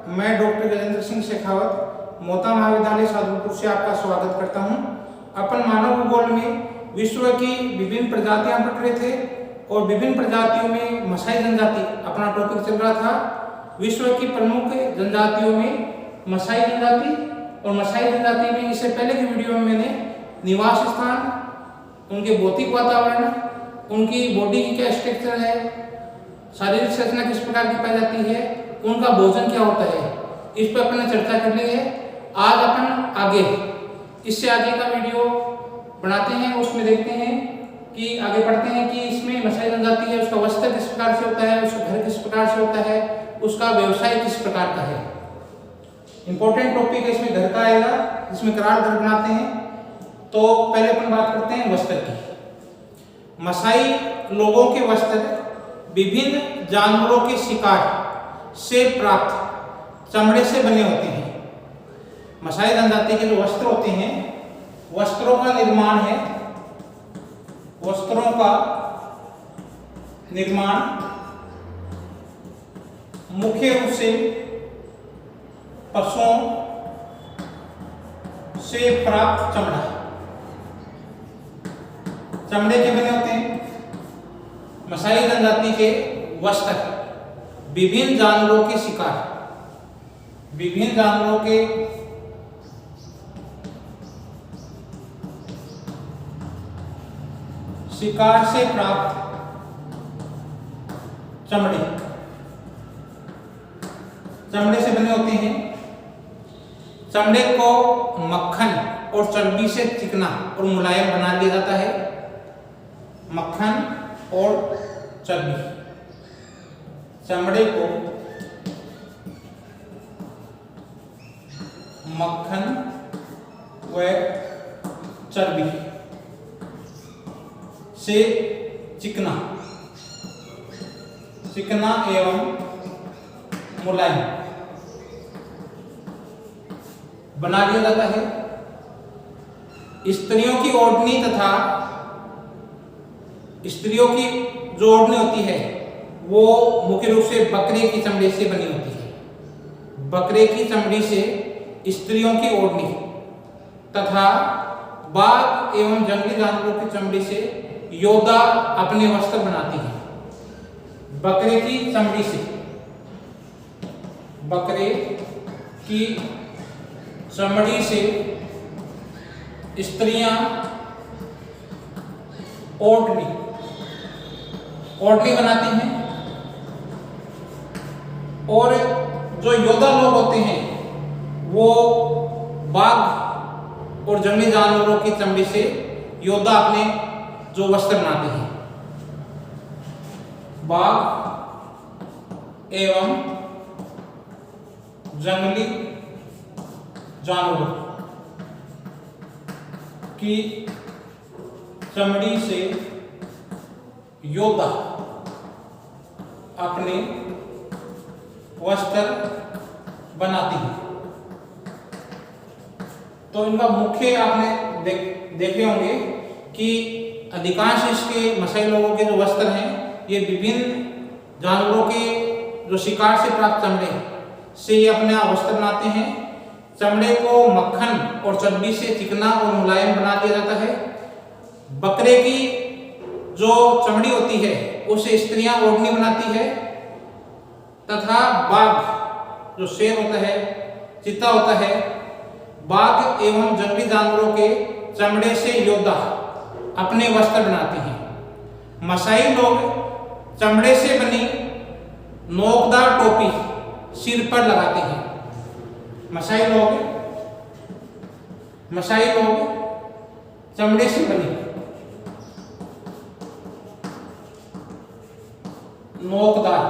मैं डॉक्टर गजेंद्र सिंह शेखावत मोता महाविद्यालय सादुलपुर से आपका स्वागत करता हूं। अपन मानव भूगोल में विश्व की विभिन्न प्रजातियां पढ़ रहे थे और विभिन्न प्रजातियों में मसाई जनजाति अपना टॉपिक चल रहा था। विश्व की प्रमुख जनजातियों में मसाई जनजाति और मसाई जनजाति में इससे पहले की वीडियो में मैंने निवास स्थान, उनके भौतिक वातावरण, उनकी बॉडी की क्या स्ट्रक्चर है, शारीरिक संरचना किस प्रकार की पाई जाती है, उनका भोजन क्या होता है, इस पर अपन ने चर्चा कर ली है। आज अपन आगे इससे आगे का वीडियो बनाते हैं, उसमें देखते हैं कि आगे पढ़ते हैं कि इसमें मसाई जनजाति है, उसका वस्त्र किस प्रकार से होता है, उसका घर किस प्रकार से होता है, उसका व्यवसाय किस प्रकार का है। इंपॉर्टेंट टॉपिक है इसमें घर का आएगा, जिसमें करार घर बनाते हैं। तो पहले अपन बात करते हैं वस्त्र की। मसाई लोगों के वस्त्र विभिन्न जानवरों के शिकार से प्राप्त चमड़े से बने होते हैं। मसाई जनजाति के जो वस्त्र होते हैं, वस्त्रों का निर्माण है, वस्त्रों का निर्माण मुख्य रूप से पशुओं से प्राप्त चमड़े के बने होते हैं। मसाई जनजाति के वस्त्र विभिन्न जानवरों के शिकार, विभिन्न जानवरों के शिकार से प्राप्त चमड़े से बने होते हैं। चमड़े को मक्खन और चर्बी से चिकना और मुलायम बना दिया जाता है। मक्खन और चर्बी, चमड़े को मक्खन व चर्बी से चिकना एवं मुलायम बना दिया जाता है। स्त्रियों की ओढ़नी तथा स्त्रियों की जो ओढ़नी होती है वो मुख्य रूप से बकरे की चमड़े से बनी होती है। बकरे की चमड़ी से स्त्रियों की ओढ़नी तथा बाघ एवं जंगली जानवरों की चमड़ी से योद्धा अपने वस्त्र बनाती है। बकरे की चमड़ी से, बकरे की चमड़ी से स्त्रियां ओढ़नी बनाती हैं। और जो योद्धा लोग होते हैं वो बाघ और जंगली जानवरों की चमड़ी से योद्धा अपने जो वस्त्र बनाते हैं। बाघ एवं जंगली जानवरों की चमड़ी से योद्धा अपने वस्त्र बनाती है। तो इनका मुख्य आपने देखे होंगे कि अधिकांश इसके मसाई लोगों के जो वस्त्र हैं ये विभिन्न जानवरों के जो शिकार से प्राप्त चमड़े से ये अपने वस्त्र बनाते हैं। चमड़े को मक्खन और चर्बी से चिकना और मुलायम बना दिया जाता है। बकरे की जो चमड़ी होती है उसे स्त्रियां ओढ़नी बनाती है तथा बाघ जो शेर होता है, चीता होता है, बाघ एवं जंगली जानवरों के चमड़े से योद्धा अपने वस्त्र बनाते हैं। मसाई लोग चमड़े से बनी नोकदार टोपी सिर पर लगाते हैं। मसाई लोग चमड़े से बनी नोकदार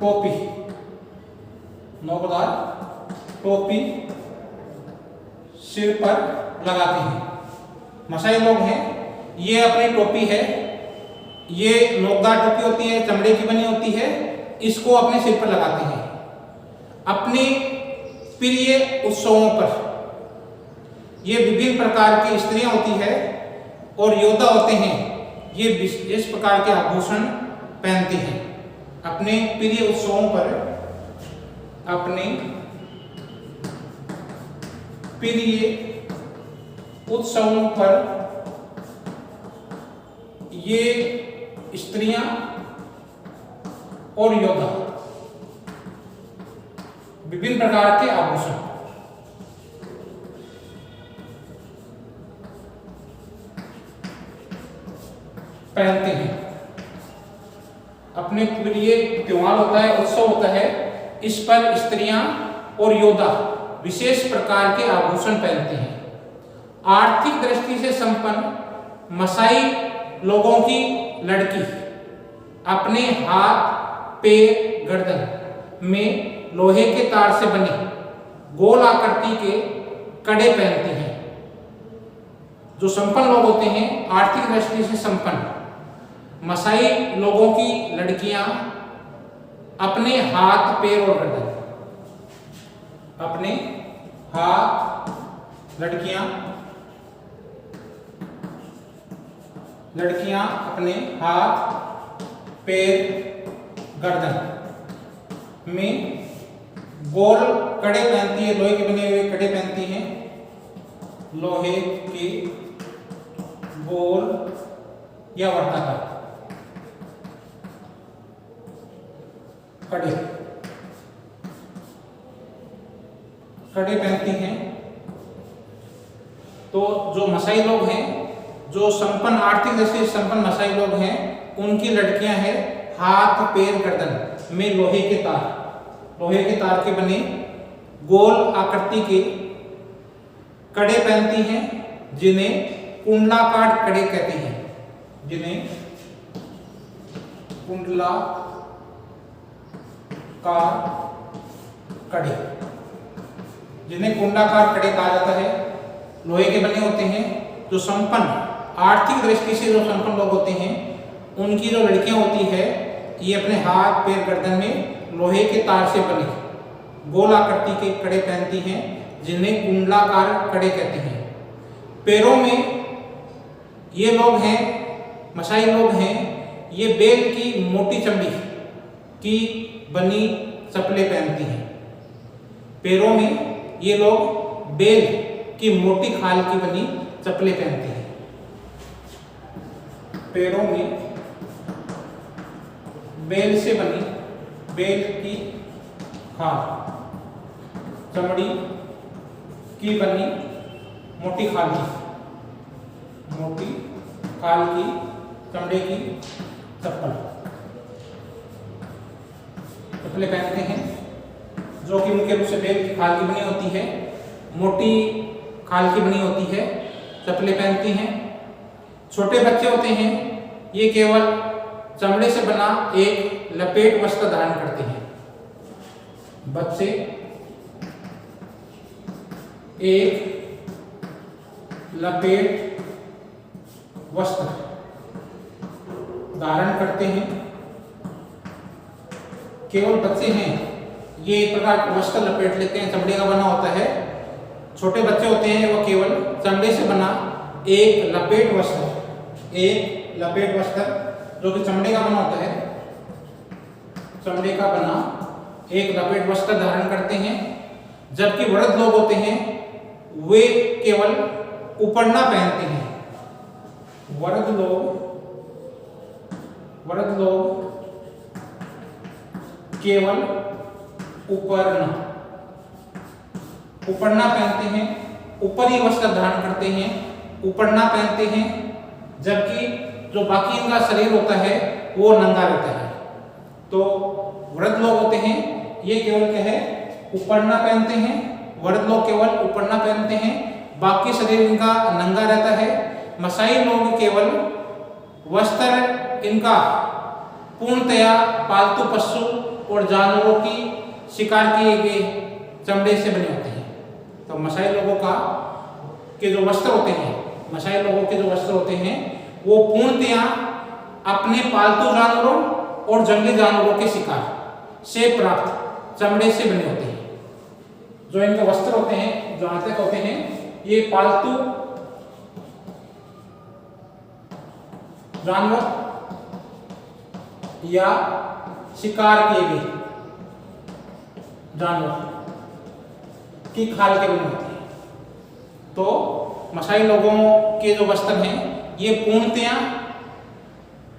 टोपी सिर पर लगाते हैं। मसाई लोग हैं, ये अपनी टोपी है, ये नोकदार टोपी होती है, चमड़े की बनी होती है, इसको अपने सिर पर लगाते हैं। अपनी प्रिय उत्सवों पर ये विभिन्न प्रकार की स्त्रियां होती है और योद्धा होते हैं, ये इस प्रकार के आभूषण पहनते हैं। अपने प्रिय उत्सवों पर, अपने प्रिय उत्सवों पर ये स्त्रियां और योद्धा विभिन्न प्रकार के आभूषण पहनते हैं। अपने प्रिय त्योहार होता है, उत्सव होता है, इस पर स्त्रियां और योद्धा विशेष प्रकार के आभूषण पहनते हैं। आर्थिक दृष्टि से संपन्न मसाई लोगों की लड़की अपने हाथ, पैर, गर्दन में लोहे के तार से बने गोल आकृति के कड़े पहनती हैं। जो संपन्न लोग होते हैं, आर्थिक दृष्टि से संपन्न मसाई लोगों की लड़कियां अपने हाथ, पैर और गर्दन, अपने हाथ, लड़कियां अपने हाथ, पैर, गर्दन में गोल कड़े पहनती है, लोहे के बने हुए कड़े पहनती हैं। लोहे के गोल या वर्ताकार कड़े पहनती हैं। तो जो मसाई लोग हैं, जो संपन्न आर्थिक दृष्टि से संपन्न मसाई लोग हैं, उनकी लड़कियां हैं हाथ, पैर, गर्दन में लोहे के तार के बने गोल आकृति के कड़े पहनती हैं, जिन्हें कुंडलाकार कड़े कहते हैं। जिन्हें कुंडलाकार कड़े कहा जाता है, लोहे के बने होते हैं। जो संपन्न आर्थिक दृष्टि से जो संपन्न लोग होते हैं, उनकी जो लड़कियां होती है, ये अपने हाथ, पैर, गर्दन में लोहे के तार से बने गोल आकृति के कड़े पहनती हैं, जिन्हें कुंडलाकार कड़े कहते हैं। पैरों में ये लोग हैं, मसाई लोग हैं, ये बेल की मोटी चमड़ी की बनी चप्पलें पहनती हैं। पैरों में ये लोग बेल की मोटी खाल की बनी चप्पलें पहनते हैं। पैरों में बेल से बनी, बेल की खाल, चमड़ी की बनी मोटी खाल की चमड़े की चप्पलें पहनते हैं, जो कि मुख्य रूप से बेल की खाल की बनी होती है, मोटी खाल की बनी होती है, चप्पलें पहनती हैं। छोटे बच्चे होते हैं, ये केवल चमड़े से बना एक लपेट वस्त्र धारण करते हैं। बच्चे एक लपेट वस्त्र धारण करते हैं। केवल बच्चे हैं, ये एक प्रकार का वस्त्र लपेट लेते हैं, चमड़े का बना होता है। छोटे बच्चे होते हैं, वो केवल चमड़े से बना एक लपेट वस्त्र जो कि चमड़े का बना होता है, चमड़े का बना एक लपेट वस्त्र धारण करते हैं। जबकि वृद्ध लोग होते हैं, वे केवल उपरना पहनते हैं। वृद्ध लोग केवल उपरना पहनते हैं, ऊपरी वस्त्र धारण करते हैं, उपरना पहनते हैं। जबकि जो बाकी इनका शरीर होता है, वो नंगा रहता है। तो वृद्ध लोग होते हैं, ये केवल क्या है, उपरना पहनते हैं। वृद्ध लोग केवल उपरना पहनते हैं, बाकी शरीर इनका नंगा रहता है। मसाई लोग केवल वस्त्र इनका पूर्णतया पालतू पशु और जानवरों की शिकार किए गए चमड़े से बने होते हैं। तो मसाई लोगों के जो वस्त्र होते हैं, वो पूर्णतया अपने पालतू जानवरों और जंगली जानवरों के शिकार से प्राप्त चमड़े से बने होते हैं। जो इनके वस्त्र होते हैं, जहां तक होते हैं, ये पालतू जानवर या शिकार किए गए जानवर की खाल के बने होते हैं। तो मसाई लोगों के जो वस्त्र हैं ये पूर्णतया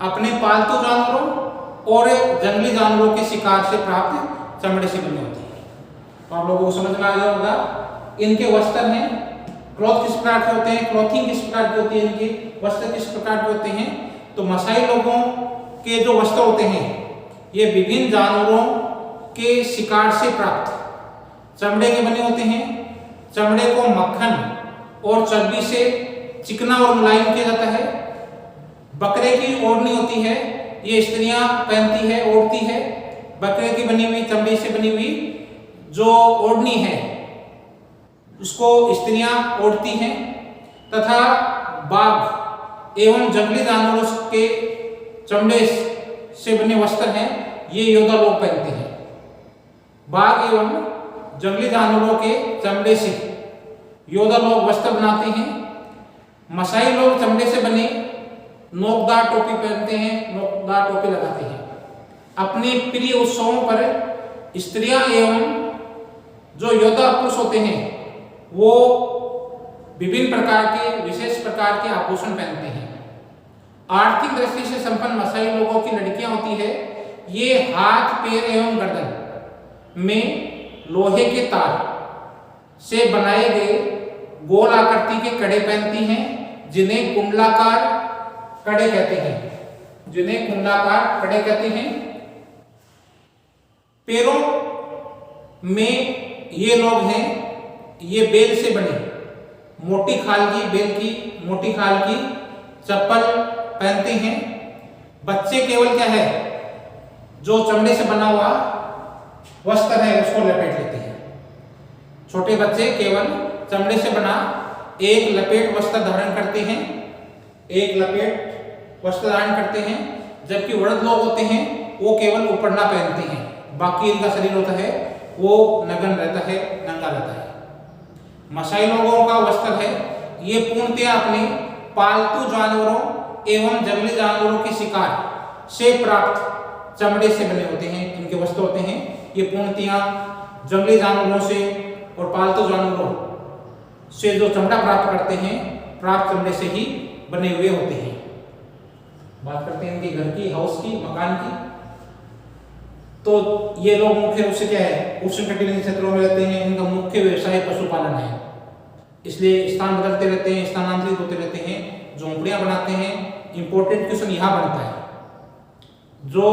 अपने पालतू जानवरों और जंगली जानवरों के शिकार से प्राप्त चमड़े से बने होते हैं। तो आप लोगों को समझ में आ गया होगा इनके वस्त्र हैं। क्लॉथ किस प्रकार के होते हैं, क्लॉथिंग किस प्रकार की होती है, इनके वस्त्र किस प्रकार के होते हैं। तो मसाई लोगों के जो वस्त्र होते हैं ये विभिन्न जानवरों के शिकार से प्राप्त चमड़े के बने होते हैं। चमड़े को मक्खन और चर्बी से चिकना और मुलायम किया जाता है। बकरे की ओढ़नी होती है, ये स्त्रियां पहनती है, ओढ़ती है। बकरे की बनी हुई चमड़ी से बनी हुई जो ओढ़नी है उसको स्त्रियां ओढ़ती हैं। तथा बाघ एवं जंगली जानवरों के चमड़े से बने वस्त्र हैं ये योद्धा लोग पहनते हैं। बाघ एवं जंगली जानवरों के चमड़े से योद्धा लोग वस्त्र बनाते हैं। मसाई लोग चमड़े से बने नोकदार टोपी पहनते हैं, नोकदार टोपी लगाते हैं। अपने प्रिय उत्सवों पर स्त्रियां एवं जो योद्धा पुरुष होते हैं वो विभिन्न प्रकार के विशेष प्रकार के आभूषण पहनते हैं। आर्थिक दृष्टि से संपन्न मसाई लोगों की लड़कियां होती है ये हाथ, पैर एवं गर्दन में लोहे के तार से बनाए गए गोल आकृति के कड़े पहनती हैं जिन्हें कुंडलाकार कड़े कहते हैं, जिन्हें कुंडलाकार कड़े कहते हैं। पैरों में ये लोग हैं ये बेल से बने मोटी खाल की, बेल की मोटी खाल की चप्पल पहनते हैं। बच्चे केवल क्या है जो चमड़े से बना हुआ वस्त्र है उसको लपेट लेते हैं। छोटे बच्चे केवल चमड़े से बना एक लपेट वस्त्र धारण करते हैं, एक लपेट वस्त्र धारण करते हैं। जबकि वृद्ध लोग होते हैं वो केवल उपरना पहनते हैं, बाकी इनका शरीर होता है वो नग्न रहता है, नंगा रहता है। मसाई लोगों का वस्त्र है ये पूर्णतया अपने पालतू जानवरों एवं जंगली जानवरों के शिकार से प्राप्त चमड़े से बने होते हैं। इनके वस्त्र होते हैं ये पूर्णतया जंगली जानवरों से और पालतू जानवरों से जो चमड़ा प्राप्त करते हैं प्राप्त चमड़े से ही बने हुए होते हैं। बात करते हैं इनके घर की, हाउस की, मकान की। तो ये लोग मुख्य रूप से क्या है उष्णकटिबंधीय क्षेत्रों में रहते हैं। इनका मुख्य व्यवसाय पशुपालन है, इसलिए स्थान बदलते रहते हैं, स्थानांतरित होते रहते हैं, झोंपड़ियां बनाते हैं। इंपॉर्टेंट क्वेश्चन यहाँ बनता है जो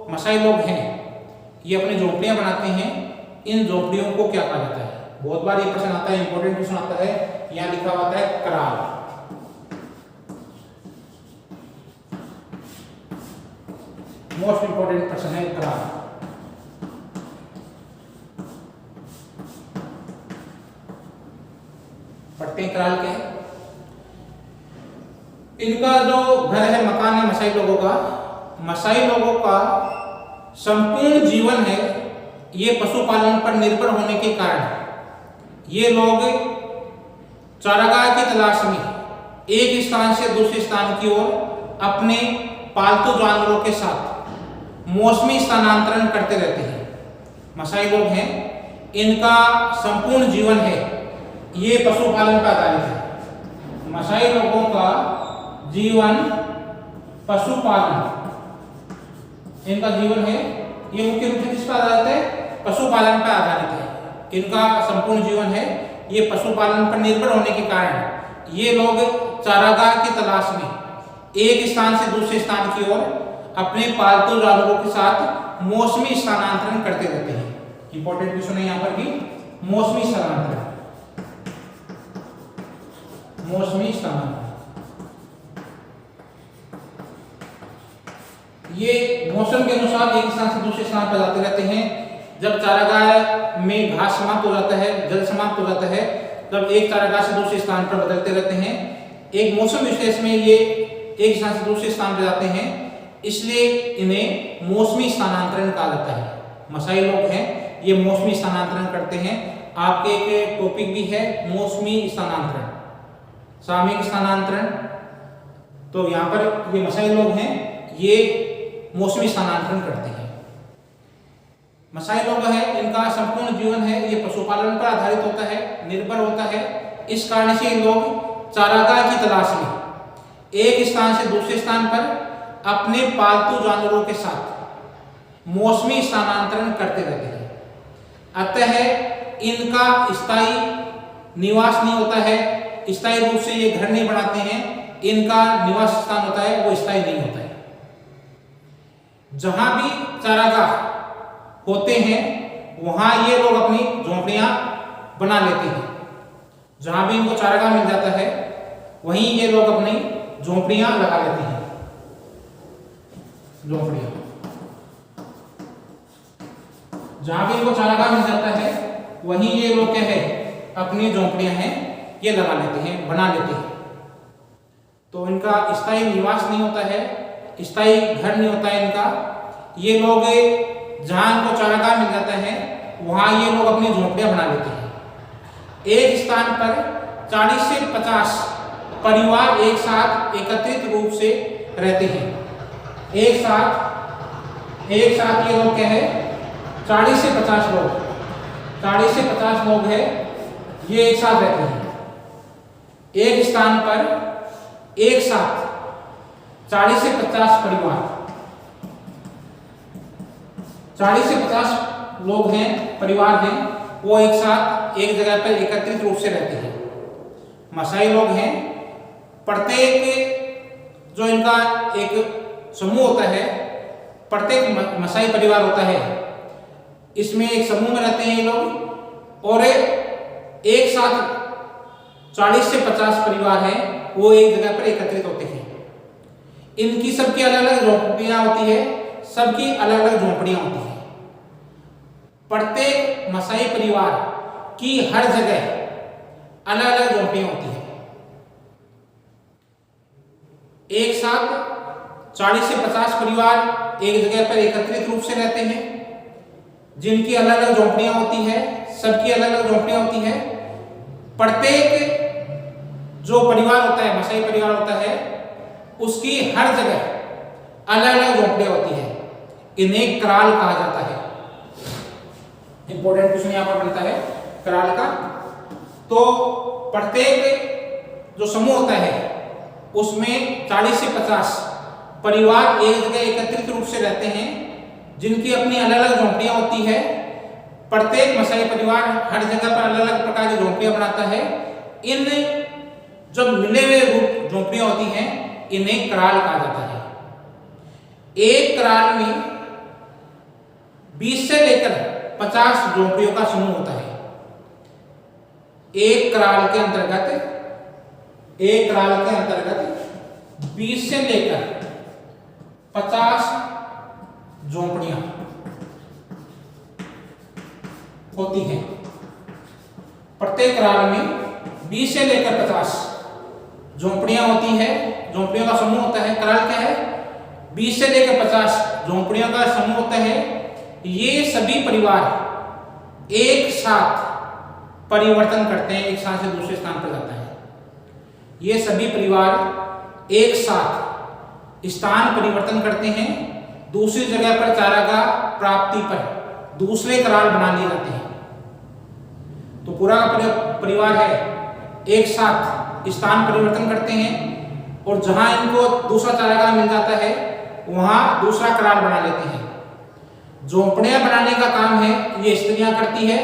मसाई लोग हैं ये अपनी झोंपड़ियां बनाते हैं, इन झोंपड़ियों को क्या कहा जाता है। बहुत बार ये प्रश्न आता है, इंपॉर्टेंट क्वेश्चन आता है, यहाँ लिखा हुआ है कराल। मोस्ट इंपोर्टेंट प्रश्न है कराल। पट्टे कराल के इनका जो घर है, मकान है मसाई लोगों का, मसाई लोगों का संपूर्ण जीवन है ये पशुपालन पर निर्भर होने के कारण ये लोग चारागाह की तलाश में एक स्थान से दूसरे स्थान की ओर अपने पालतू जानवरों के साथ मौसमी स्थानांतरण करते रहते हैं। मसाई लोग हैं इनका संपूर्ण जीवन है ये पशुपालन पर आधारित है। मसाई लोगों का जीवन पशुपालन, इनका जीवन है ये मुख्य रूप से किस पर आधारित है, पशुपालन पर आधारित है। इनका संपूर्ण जीवन है ये पशुपालन पर निर्भर होने के कारण ये लोग चारागाह की तलाश में एक स्थान से दूसरे स्थान की ओर अपने पालतू जानवरों के साथ मौसमी स्थानांतरण करते रहते हैं। इंपॉर्टेंट क्वेश्चन है यहाँ पर भी मौसमी स्थानांतरण, मौसमी स्थानांतरण। ये मौसम के अनुसार एक स्थान से दूसरे स्थान पर जाते रहते हैं। जब चारागाह में घास समाप्त हो जाता है, जल समाप्त हो जाता है, तब एक चारागाह से दूसरे स्थान पर बदलते रहते हैं। एक मौसम विशेष में ये एक स्थान से दूसरे स्थान पर जाते हैं, इसलिए इन्हें मौसमी स्थानांतरण कहा जाता है। मसाई लोग हैं ये मौसमी स्थानांतरण करते हैं। आपके एक टॉपिक भी है मौसमी स्थानांतरण, सामयिक स्थानांतरण। तो यहाँ पर ये मसाई लोग हैं ये मौसमी स्थानांतरण करते हैं। मसाई लोग हैं, इनका संपूर्ण जीवन है ये पशुपालन पर आधारित होता है, निर्भर होता है। इस कारण से लोग चारागाह की तलाश में एक स्थान से दूसरे स्थान पर अपने पालतू जानवरों के साथ मौसमी स्थानांतरण करते रहते हैं। अतः इनका स्थायी निवास नहीं होता है, स्थायी रूप से ये घर नहीं बनाते हैं, इनका निवास स्थान होता है वो स्थायी नहीं होता है। जहां भी चारागाह होते हैं वहां ये लोग अपनी झोंपड़ियां बना लेते हैं। जहां भी इनको चारागाह मिल जाता है वहीं ये लोग अपनी झोंपड़ियां लगा लेते हैं। झोंपड़ियां जहां भी इनको चारागाह मिल जाता है वहीं ये लोग क्या है अपनी झोंपड़ियां हैं ये लगा लेते हैं, बना लेते हैं। तो इनका स्थायी निवास नहीं होता है, स्थायी घर नहीं होता है इनका। ये लोग जहां इनको चारागाह मिल जाता है वहां ये लोग अपनी झोंपड़ियां बना लेते हैं। एक स्थान पर 40 से 50 परिवार एक साथ एकत्रित रूप से रहते हैं। एक साथ ये लोग क्या है 40 से 50 लोग 40 से 50 लोग हैं ये एक साथ रहते हैं। एक स्थान पर एक साथ 40 से 50 परिवार 40 से 50 लोग हैं, परिवार हैं, वो एक साथ एक जगह पर एकत्रित रूप से रहते हैं। मसाई लोग हैं, प्रत्येक जो इनका एक समूह होता है, प्रत्येक मसाई परिवार होता है, इसमें एक समूह में रहते हैं ये लोग और एक साथ 40 से 50 परिवार हैं वो एक जगह पर एकत्रित होते हैं। इनकी सबकी अलग अलग झोंपड़ियां होती है, सबकी अलग अलग झोंपड़ियां होती हैं। प्रत्येक मसाई परिवार की हर जगह अलग अलग झोंपड़ियां होती हैं। एक साथ 40 से 50 परिवार एक जगह पर एकत्रित रूप से रहते हैं, जिनकी अलग अलग झोंपड़ियां होती है, सबकी अलग अलग झोंपड़ियां होती है। प्रत्येक जो परिवार होता है, मसाई परिवार होता है, उसकी हर जगह अलग अलग झोंपड़ियां होती है। इन्हें कराल कहा जाता है। इंपॉर्टेंट क्वेश्चन यहां पर बनता है कराल का। तो प्रत्येक जो समूह होता है उसमें 40 से 50 परिवार एक जगह एकत्रित रूप से रहते हैं, जिनकी अपनी अलग अलग झोंपड़ियां होती है। प्रत्येक मसाई परिवार हर जगह पर अलग अलग प्रकार की झोंपड़ियां बनाता है। इन जब मिले हुए झोंपड़ियां होती हैं इन्हें कराल कहा जाता है। एक कराल में 20 से लेकर 50 झोंपड़ियों का समूह होता है। एक कराल के अंतर्गत 20 से लेकर 50 झोंपड़ियां होती हैं। प्रत्येक कराल में 20 से लेकर 50 झोंपड़ियां होती है, झोंपड़ियों का समूह होता है। कराल क्या है 20 से लेकर 50 झोंपड़ियों का समूह होता है। ये सभी परिवार एक साथ परिवर्तन करते हैं, एक स्थान से दूसरे स्थान पर जाता है। ये सभी परिवार एक साथ स्थान परिवर्तन करते हैं, दूसरी जगह पर चारागाह प्राप्ति पर दूसरे कराल बना लिए जाते हैं। तो पूरा परिवार है एक साथ स्थान परिवर्तन करते हैं और जहां इनको दूसरा चारागाह मिल जाता है वहां दूसरा कराल बना लेते हैं। झोंपड़ियां बनाने का काम है ये स्त्रियां करती है।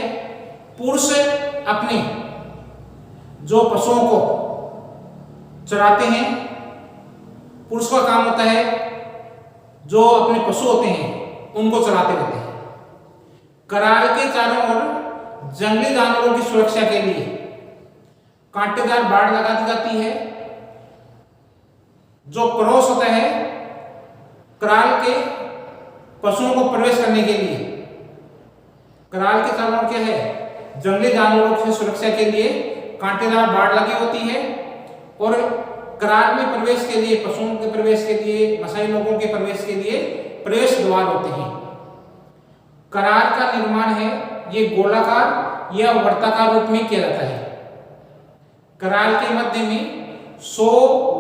पुरुष अपने जो पशुओं को चराते हैं, पुरुष का काम होता है जो अपने पशु होते हैं उनको चराते रहते हैं। कराल के चारों ओर जंगली जानवरों की सुरक्षा के लिए कांटेदार बाड़ लगा दी जाती है। जो क्रॉस होता है कराल के पशुओं को प्रवेश करने के लिए, कराल के चारों ओर क्या है जंगली जानवरों की सुरक्षा के लिए कांटेदार बाड़ लगी होती है और कराल में प्रवेश के लिए, पशुओं के प्रवेश के लिए, मसाई लोगों के प्रवेश के लिए प्रवेश द्वार होते हैं। कराल का निर्माण है ये गोलाकार या वर्ताकार रूप में किया जाता है। कराल के मध्य में 100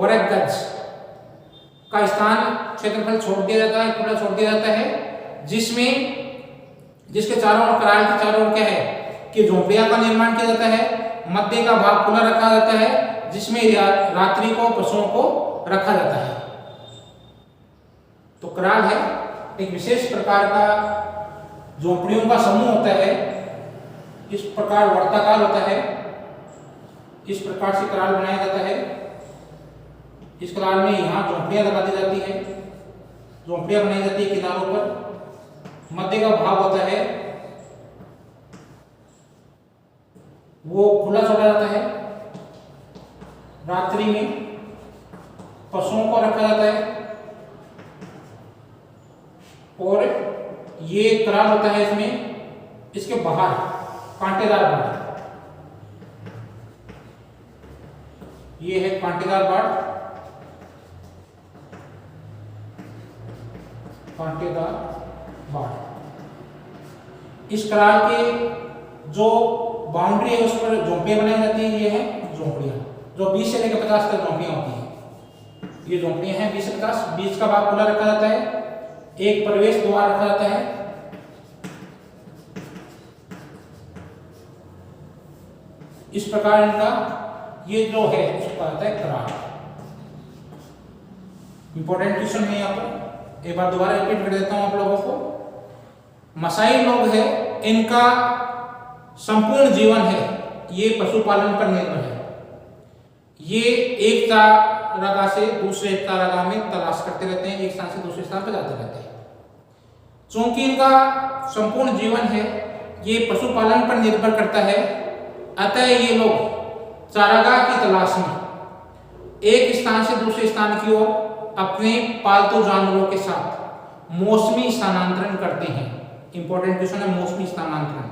वर्ग गज का स्थान क्षेत्रफल छोड़ दिया जाता है, खुला छोड़ दिया जाता है, जिसके चारों ओर, कराल के चारों ओर क्या है कि झोपड़ियां का निर्माण किया जाता है। मध्य का भाग खुला रखा जाता है, जिसमें रात्रि को पशुओं को रखा जाता है। तो कराल है एक विशेष प्रकार का झोपड़ियों का समूह होता है। इस प्रकार वर्ताकार होता है, इस प्रकार से कराल बनाया जाता है। इस कराल में यहाँ झोपड़ियां लगा दी जाती है, झोपड़ियां बनाई जाती है किनारों पर। मध्य का भाग होता है वो खुला छोड़ा जाता है। रात्रि में पशुओं को रखा जाता है और ये कराल होता है, इसमें इसके बाहर कांटेदार बाड़, ये है कांटेदार बाड़, कांटेदार बाड़। इस कराल के जो बाउंड्री है उस पर झोपड़ियां बनाई जाती है। ये है झोपड़ियां जो 20 से लेकर 50 तक झोपड़ियां होती हैं। ये झोपड़ियां हैं 20 से 50। बीच का भाग खुला रखा जाता है, एक प्रवेश द्वार रखा जाता है। इस प्रकार इनका ये जो है उसको कहता है कराल। इंपॉर्टेंट क्वेश्चन है यहाँ पर, एक बार दोबारा रिपीट कर देता हूं आप लोगों को। मसाई लोग हैं, इनका संपूर्ण जीवन है ये पशुपालन पर निर्भर है। ये एक चारागाह से दूसरे चारागाह में तलाश करते रहते हैं, एक स्थान से दूसरे स्थान पर जाते रहते हैं। चूंकि इनका संपूर्ण जीवन है ये पशुपालन पर निर्भर करता है, अतः ये लोग चारागाह की तलाश में एक स्थान से दूसरे स्थान की ओर अपने पालतू जानवरों के साथ मौसमी स्थानांतरण करते हैं। इंपॉर्टेंट क्वेश्चन है मौसमी स्थानांतरण,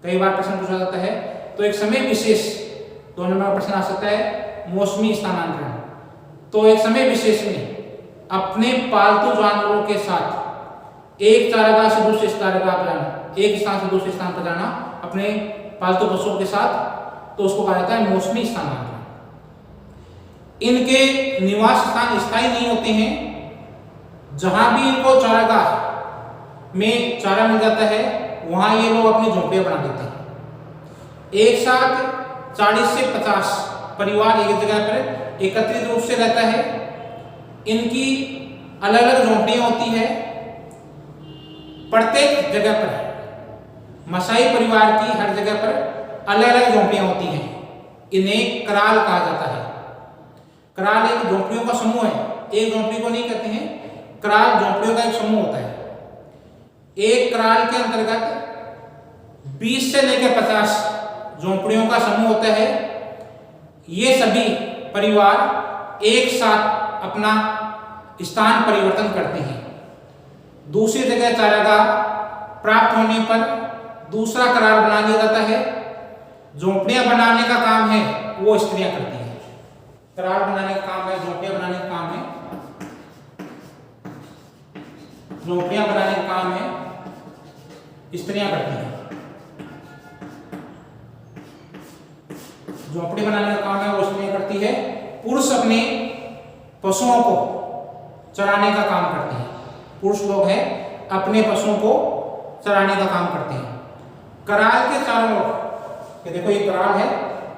कई बार प्रश्न पूछा जाता है। तो एक समय विशेष 2 नंबर का प्रश्न आ सकता है मौसमी स्थानांतरण। तो एक समय विशेष में अपने पालतू जानवरों के साथ एक चारागाह से दूसरे चारागाह पर जाना, एक स्थान से दूसरे स्थान पर जाना अपने पालतू पशुओं के साथ, तो उसको कहा जाता है मौसमी स्थानांतरण। इनके निवास स्थान स्थायी नहीं होते हैं। जहां भी इनको चारागाह में चारा मिल जाता है वहां ये लोग अपनी झोपड़ियां बना देते हैं। एक साथ 40 से 50 परिवार एक जगह पर एकत्रित रूप से रहता है। इनकी अलग अलग झोपड़ियां होती है। प्रत्येक जगह पर मसाई परिवार की हर जगह पर अलग अलग झोपड़ियां होती हैं। इन्हें कराल कहा जाता है। कराल एक झोपड़ियों का समूह है, एक झोपड़ी को नहीं कहते हैं। कराल झोपड़ियों का एक समूह होता है। एक कराल के अंतर्गत 20 से लेकर 50 झोपड़ियों का समूह होता है। ये सभी परिवार एक साथ अपना स्थान परिवर्तन करते हैं। दूसरी जगह चारागाह प्राप्त होने पर दूसरा कराल बना दिया जाता है। झोपड़ियां बनाने का काम है वो स्त्रियां करती हैं। कराल बनाने का काम है, झोपड़ियां बनाने का काम है, झोपड़ियां बनाने का काम है स्त्रियां करती हैं। झोपड़ी बनाने का काम है वो स्त्रियां करती है। पुरुष अपने पशुओं को चराने का काम करते हैं। पुरुष लोग हैं अपने पशुओं को चराने का काम करते हैं। कराल के चारों ओर, ये देखो ये कराल है,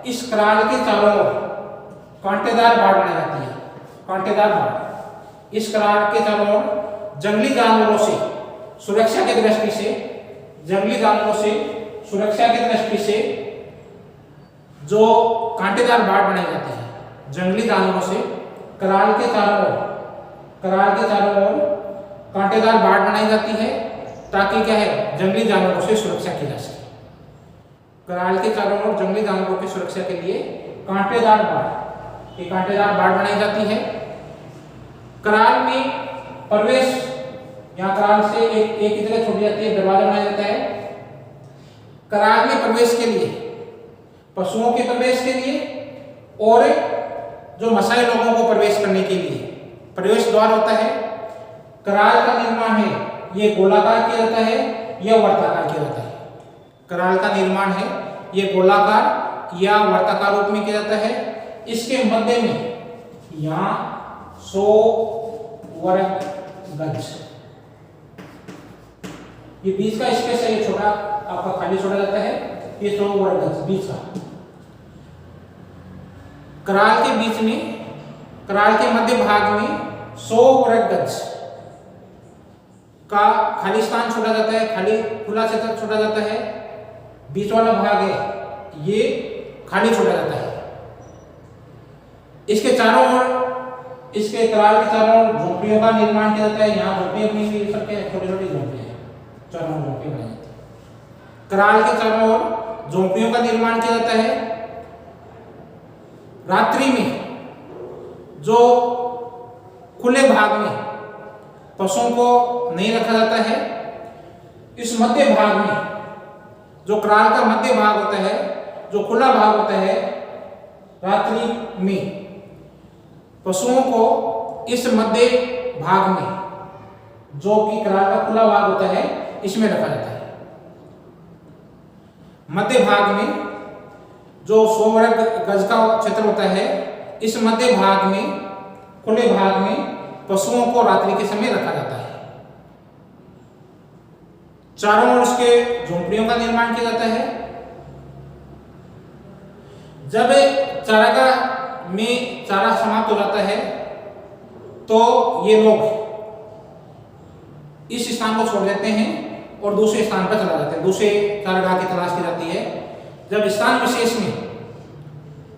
इस कराल के चारों ओर कांटेदार बाड़ बनाई जाती है। कांटेदार बाड़ इस कराल के चारों ओर जंगली जानवरों से सुरक्षा की दृष्टि से, जंगली जानवरों से सुरक्षा की दृष्टि से जो कांटेदार बाड़ बनाई जाती है। जंगली जानवरों से कराल के चारों ओर कांटेदार बाड़ बनाई जाती है ताकि क्या है जंगली जानवरों से सुरक्षा की जा सके। कराल के चारों ओर जंगली जानवरों की सुरक्षा के लिए कांटेदार बाड़ बनाई जाती है। कराल में प्रवेश, यहाँ कराल से एक ही जगह छोड़ी जाती है, दरवाजा बनाया जाता है। कराल में प्रवेश के लिए, पशुओं के प्रवेश के लिए और जो मसाई लोगों को प्रवेश करने के लिए प्रवेश द्वार होता है। कराल का निर्माण है ये गोलाकार किया जाता है या वर्ताकार किया जाता है। कराल का निर्माण है ये गोलाकार या वर्ताकार रूप में किया जाता है। इसके मध्य में यहाँ 100 वर्ग गज। ये बीच का स्पेस है, ये छोटा आपका खाली छोड़ा जाता है, ये 100 वर्ग गज बीच का। कराल के बीच में, कराल के मध्य भाग में 100 वर्ग गज का खाली स्थान छोड़ा जाता है, खाली खुला क्षेत्र छोड़ा जाता है। बीच वाला भाग है ये खाली छोड़ा जाता है। इसके चारों ओर, इसके कराल के चारों ओर झोपड़ियों का निर्माण किया जाता है। यहाँ झोपड़ी अपनी भी सबके छोटी छोटी झोपड़ियां हैं, चारों ओर झोपड़ी बनाई जाती है। कराल के चारों ओर झोपड़ियों का निर्माण किया जाता है। रात्रि में जो खुले भाग में पशुओं को नहीं रखा जाता है, इस मध्य भाग में, जो कराल का मध्य भाग होता है, जो खुला भाग होता है, रात्रि में पशुओं को इस मध्य भाग में, जो कि कराल का खुला भाग होता है, इसमें रखा जाता है। मध्य भाग में जो 100 वर्ग गज का क्षेत्र होता है, इस मध्य भाग में, खुले भाग में पशुओं को रात्रि के समय रखा जाता है। चारों ओर इसके झोंपड़ियों का निर्माण किया जाता है। जब चारागाह में चारा समाप्त हो जाता है तो ये लोग इस स्थान को छोड़ देते हैं और दूसरे स्थान पर चला जाते हैं। दूसरे चारागाह की तलाश की जाती है। जब स्थान विशेष में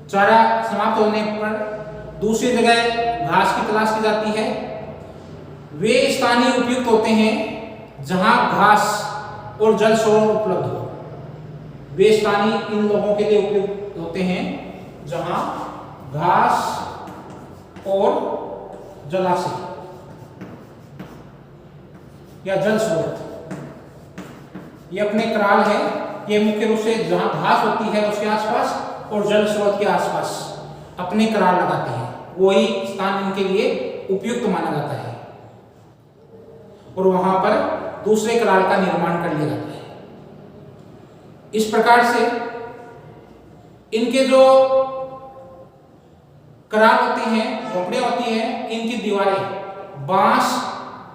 चारा समाप्त होने पर दूसरी जगह घास की तलाश की जाती है। वे स्थान ही उपयुक्त होते हैं जहां घास और जल स्रोत उपलब्ध हो। वे स्थान ही इन लोगों के लिए उपयुक्त होते हैं जहां घास और जलाशय या जल स्रोत, ये अपने कराल है, ये मुख्य रूप से जहां घास होती है उसके आसपास और जल स्रोत के आसपास अपने कराल लगाते हैं। वही स्थान इनके लिए उपयुक्त माना जाता है और वहां पर दूसरे कराल का निर्माण कर लिया जाता है। इस प्रकार से इनके जो कराल होती हैं, झोपड़ियां होती हैं, इनकी दीवारें बांस,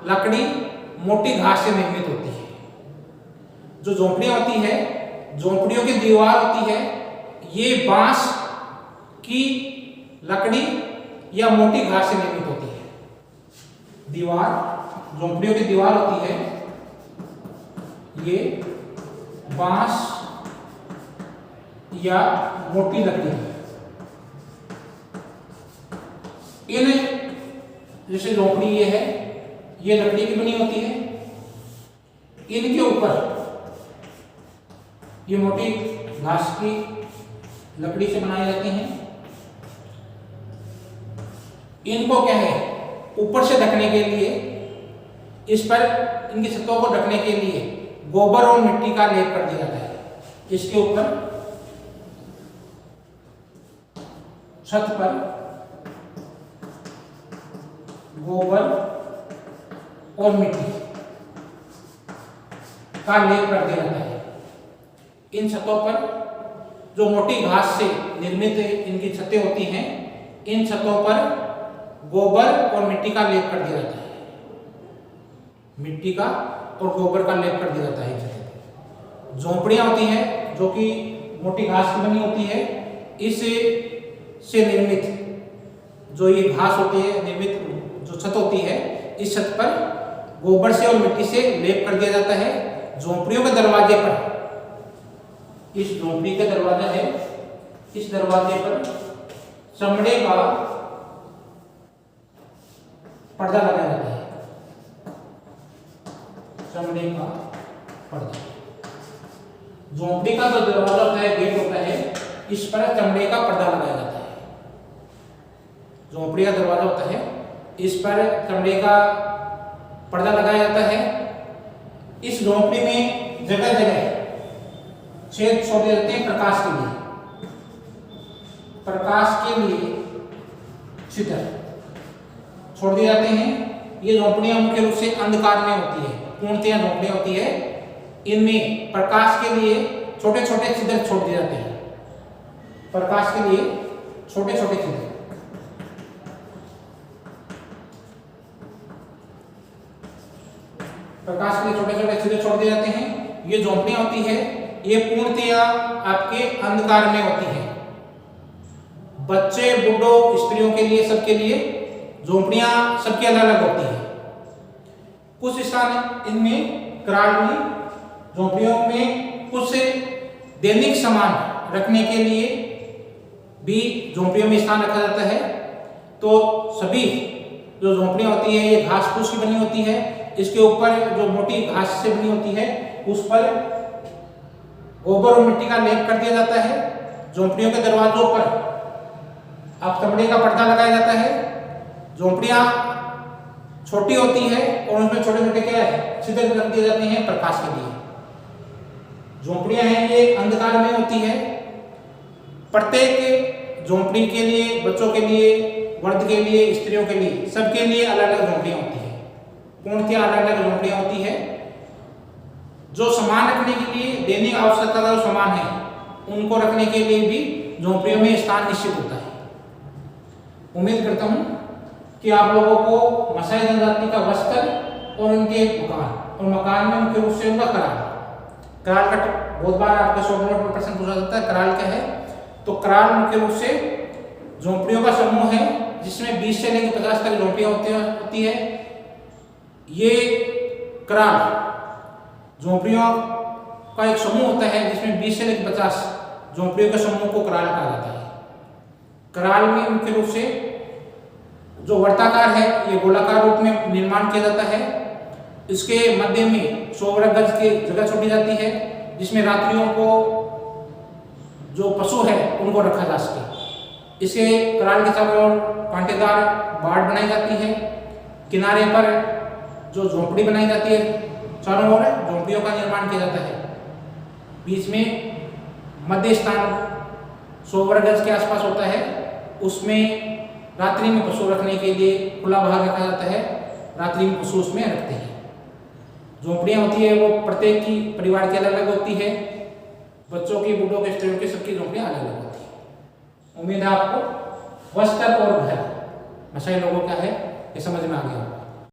लकड़ी, मोटी घास से निर्मित होती है। जो झोपड़ियां होती है, झोपड़ियों की दीवार होती है, ये बांस की, लकड़ी या मोटी घास से निर्मित होती है। दीवार, झोपड़ियों की दीवार होती है, ये बांस या मोटी लकड़ी। इन जैसे झोपड़ी ये है, ये लकड़ी की बनी होती है। इनके ऊपर ये मोटी घास की लकड़ी से बनाई जाती हैं। इनको क्या है, ऊपर से ढकने के लिए, इस पर इनकी छतों को ढकने के लिए गोबर और मिट्टी का लेप कर दिया जाता है। इसके ऊपर छत पर गोबर और मिट्टी का लेप कर दिया जाता है। इन छतों पर जो मोटी घास से निर्मित इनकी छतें होती हैं, इन छतों पर गोबर और मिट्टी का लेप कर दिया जाता है। मिट्टी का और गोबर का लेप कर दिया जाता है। झोपड़ियां होती हैं जो कि मोटी घास की बनी होती है, इस से निर्मित जो ये घास होती है, निर्मित जो छत होती है, इस छत पर गोबर से और मिट्टी से लेप कर दिया जाता है। झोपड़ियों के दरवाजे पर, इस झोपड़ी का दरवाजा है, इस दरवाजे पर चमड़े का पर्दा लगाया जाता है। चमड़े का पर्दा, झोपड़ी का जो दरवाजा होता है, गेट होता है, इस पर चमड़े का पर्दा लगाया जाता है। झोपड़ी का दरवाजा होता है, इस पर चमड़े का पर्दा लगाया जाता है। इस झोपड़ी में जगह जगह छेद छोड़े जाते हैं प्रकाश के लिए। प्रकाश के लिए छिद्र छोड़ दिए जाते हैं। ये झोपड़ियां मुख्य रूप से अंधकार में होती है, पूर्णतया झोपड़ियां होती है। इनमें प्रकाश के लिए छोटे छोटे छिद्र छोड़ दिए जाते हैं। प्रकाश के लिए छोटे छोटे छिद्र। प्रकाश के लिए छोटे छोटे छिद्र छोड़ दिए जाते हैं। ये झोंपड़ियां होती है, ये पूर्णतया आपके अंधकार में होती है। बच्चे, बूढ़ों, स्त्रियों के लिए, सबके लिए झोंपड़ियां सबकी अलग अलग होती है। कुछ स्थान इनमें कराल में झोंपड़ियों में कुछ दैनिक सामान रखने के लिए भी झोंपड़ियों में स्थान रखा जाता है। तो सभी जो झोंपड़ियां होती है ये घास फूस की बनी होती है। इसके ऊपर जो मोटी घास से बनी होती है उस पर गोबर और मिट्टी का लेप कर दिया जाता है। झोंपड़ियों के दरवाजों पर अब चमड़े का पर्दा लगाया जाता है। झोंपड़ियां छोटी होती है और उसमें छोटे छोटे क्या है छिद्र रख दिए जाते हैं प्रकाश के लिए। झोंपड़ियां हैं ये अंधकार में होती है। प्रत्येक झोंपड़ी के लिए, बच्चों के लिए, वर्ग के लिए, स्त्रियों के लिए, सबके लिए अलग अलग झोंपड़ियां होती है। पूर्णतया अलग अलग झोंपड़ियां होती है। जो सामान रखने के लिए दैनिक आवश्यकता का जो सामान है उनको रखने के लिए भी झोंपड़ियों में स्थान निश्चित होता है। उम्मीद करता हूं कि आप लोगों को मसाई जनजाति का वस्त्र और उनके मकान, और मकान में मुख्य रूप से उनका कराल का बहुत बार आपके शॉर्ट नोट में प्रश्न पूछा जाता है कराल क्या है। तो कराल मुख्य रूप से झोंपड़ियों का समूह है जिसमें 20 से लेकर 50 तक झोंपड़ियां होती है। ये कराल झोंपड़ियों का एक समूह होता है जिसमें 20 से लेकर 50 झोंपड़ियों के समूह को कराल कहा जाता है। कराल में मुख्य रूप से जो वर्ताकार है ये गोलाकार रूप में निर्माण किया जाता है। इसके मध्य में 100 वर्ग गज की जगह छोड़ी जाती है जिसमें रात्रियों को जो पशु है उनको रखा जा सके। इसके कराल के चारों ओर कांटेदार बाड़ बनाई जाती है। किनारे पर जो झोंपड़ी बनाई जाती है चारों ओर झोंपड़ियों का निर्माण किया जाता है। बीच में मध्य स्थान 100 वर्ग गज के आसपास होता है। उसमें रात्रि में पशु रखने के लिए खुला भाग रखा जाता है। रात्रि में पशु उसमें रखते हैं। झोंपड़ियां होती है वो प्रत्येक की परिवार की अलग अलग होती है। बच्चों की, बूढ़ों के, स्त्रियों की, सबकी झोंपड़ियां अलग अलग होती है। उम्मीद है आपको वस्त्र और घर मसाई लोगों क्या है ये समझ में आ गया।